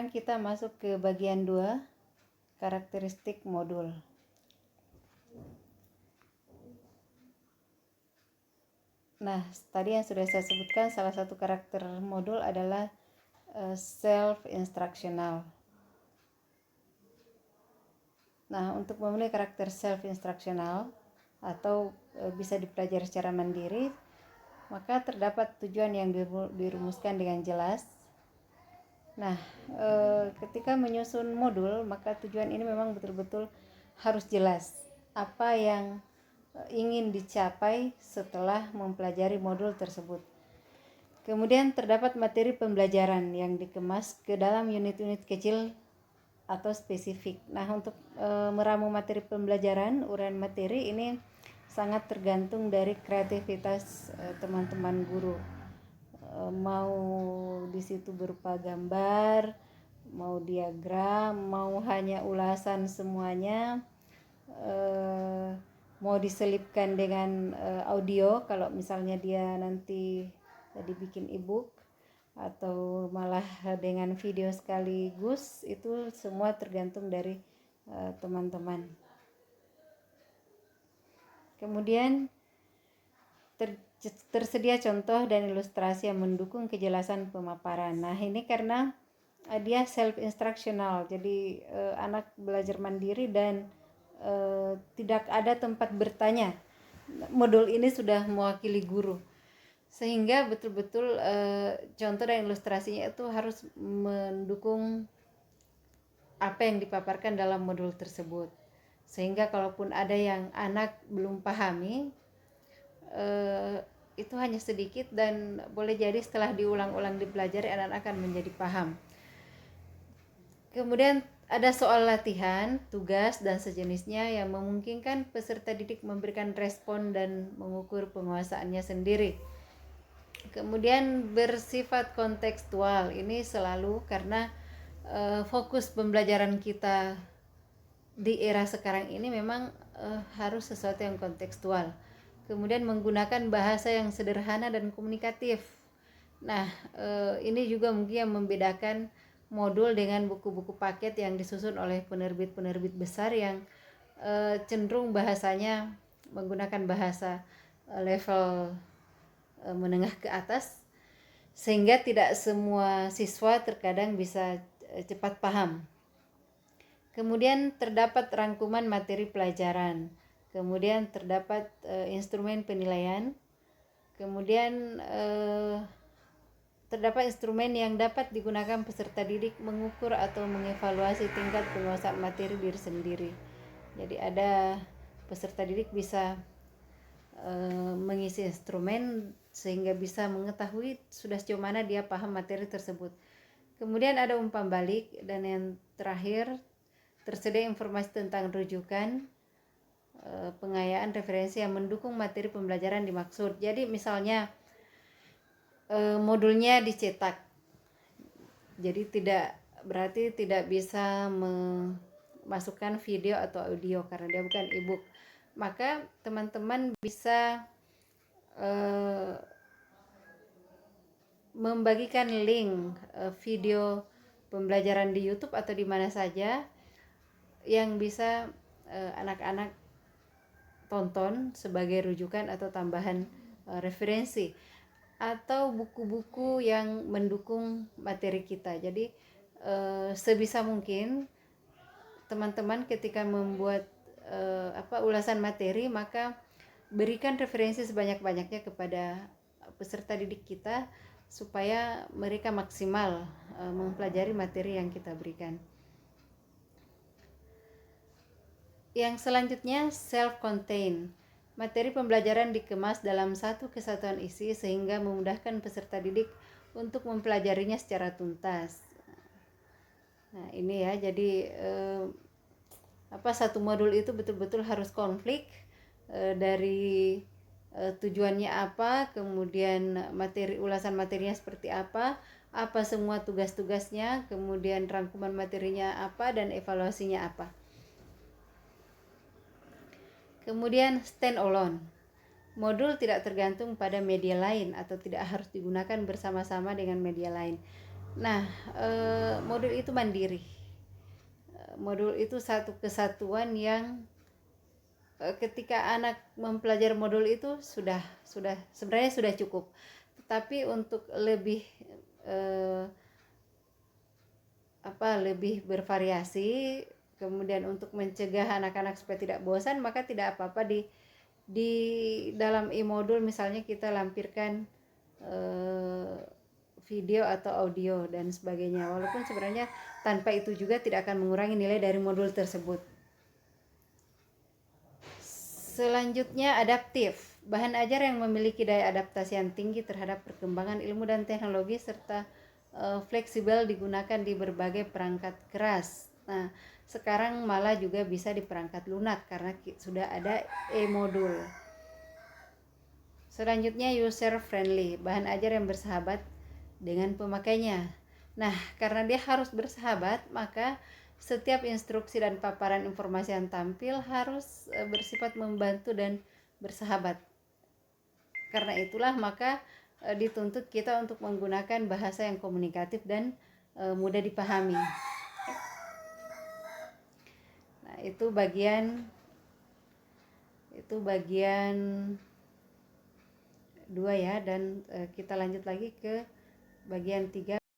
sekarang kita masuk ke bagian 2, karakteristik modul. Nah, tadi yang sudah saya sebutkan, salah satu karakter modul adalah self-instructional. Nah, untuk memenuhi karakter self-instructional atau bisa dipelajari secara mandiri, maka terdapat tujuan yang dirumuskan dengan jelas. Nah, ketika menyusun modul, maka tujuan ini memang betul-betul harus jelas apa yang ingin dicapai setelah mempelajari modul tersebut. Kemudian terdapat materi pembelajaran yang dikemas ke dalam unit-unit kecil atau spesifik. Nah, untuk meramu materi pembelajaran, uraian materi ini sangat tergantung dari kreativitas teman-teman guru. Mau di situ berupa gambar, mau diagram, mau hanya ulasan semuanya, mau diselipkan dengan audio kalau misalnya dia nanti dibikin ebook, atau malah dengan video sekaligus, itu semua tergantung dari teman-teman. Kemudian tersedia contoh dan ilustrasi yang mendukung kejelasan pemaparan. Nah, ini karena dia self-instructional, jadi anak belajar mandiri dan tidak ada tempat bertanya. Modul ini sudah mewakili guru, sehingga betul-betul contoh dan ilustrasinya itu harus mendukung apa yang dipaparkan dalam modul tersebut, sehingga kalaupun ada yang anak belum pahami, itu hanya sedikit dan boleh jadi setelah diulang-ulang dipelajari anak akan menjadi paham. Kemudian ada soal latihan, tugas, dan sejenisnya yang memungkinkan peserta didik memberikan respon dan mengukur penguasaannya sendiri. Kemudian bersifat kontekstual, ini selalu karena fokus pembelajaran kita di era sekarang ini memang harus sesuatu yang kontekstual. Kemudian menggunakan bahasa yang sederhana dan komunikatif. Nah, ini juga mungkin yang membedakan modul dengan buku-buku paket yang disusun oleh penerbit-penerbit besar yang cenderung bahasanya menggunakan bahasa level menengah ke atas, sehingga tidak semua siswa terkadang bisa cepat paham. Kemudian terdapat rangkuman materi pelajaran, kemudian terdapat instrumen penilaian, kemudian terdapat instrumen yang dapat digunakan peserta didik mengukur atau mengevaluasi tingkat penguasaan materi diri sendiri. Jadi ada peserta didik bisa mengisi instrumen sehingga bisa mengetahui sudah sejauh mana dia paham materi tersebut. Kemudian ada umpan balik, dan yang terakhir tersedia informasi tentang rujukan, pengayaan referensi yang mendukung materi pembelajaran dimaksud. Jadi misalnya modulnya dicetak, jadi berarti tidak bisa memasukkan video atau audio karena dia bukan ebook. Maka teman-teman bisa membagikan link video pembelajaran di YouTube atau di mana saja yang bisa anak-anak tonton sebagai rujukan atau tambahan referensi, atau buku-buku yang mendukung materi kita. Jadi sebisa mungkin teman-teman ketika membuat ulasan materi, maka berikan referensi sebanyak-banyaknya kepada peserta didik kita supaya mereka maksimal mempelajari materi yang kita berikan. Yang selanjutnya, self-contained. Materi pembelajaran dikemas dalam satu kesatuan isi sehingga memudahkan peserta didik untuk mempelajarinya secara tuntas. Nah, ini ya, jadi satu modul itu betul-betul harus konflik dari tujuannya apa, kemudian ulasan materinya seperti apa semua tugas-tugasnya, kemudian rangkuman materinya apa, dan evaluasinya apa. Kemudian stand alone. Modul tidak tergantung pada media lain atau tidak harus digunakan bersama-sama dengan media lain. Nah, modul itu mandiri. Modul itu satu kesatuan yang ketika anak mempelajari modul itu sudah sebenarnya sudah cukup. Tetapi untuk lebih eh, lebih bervariasi, kemudian untuk mencegah anak-anak supaya tidak bosan, maka tidak apa-apa di dalam e-modul misalnya kita lampirkan video atau audio dan sebagainya, walaupun sebenarnya tanpa itu juga tidak akan mengurangi nilai dari modul tersebut. Selanjutnya, adaptif. Bahan ajar yang memiliki daya adaptasi yang tinggi terhadap perkembangan ilmu dan teknologi serta fleksibel digunakan di berbagai perangkat keras. Nah, sekarang malah juga bisa di perangkat lunak karena sudah ada e-modul. Selanjutnya, user friendly. Bahan ajar yang bersahabat dengan pemakainya. Nah, karena dia harus bersahabat, maka setiap instruksi dan paparan informasi yang tampil harus bersifat membantu dan bersahabat. Karena itulah maka dituntut kita untuk menggunakan bahasa yang komunikatif dan mudah dipahami. Nah, itu bagian 2 ya, dan kita lanjut lagi ke bagian 3.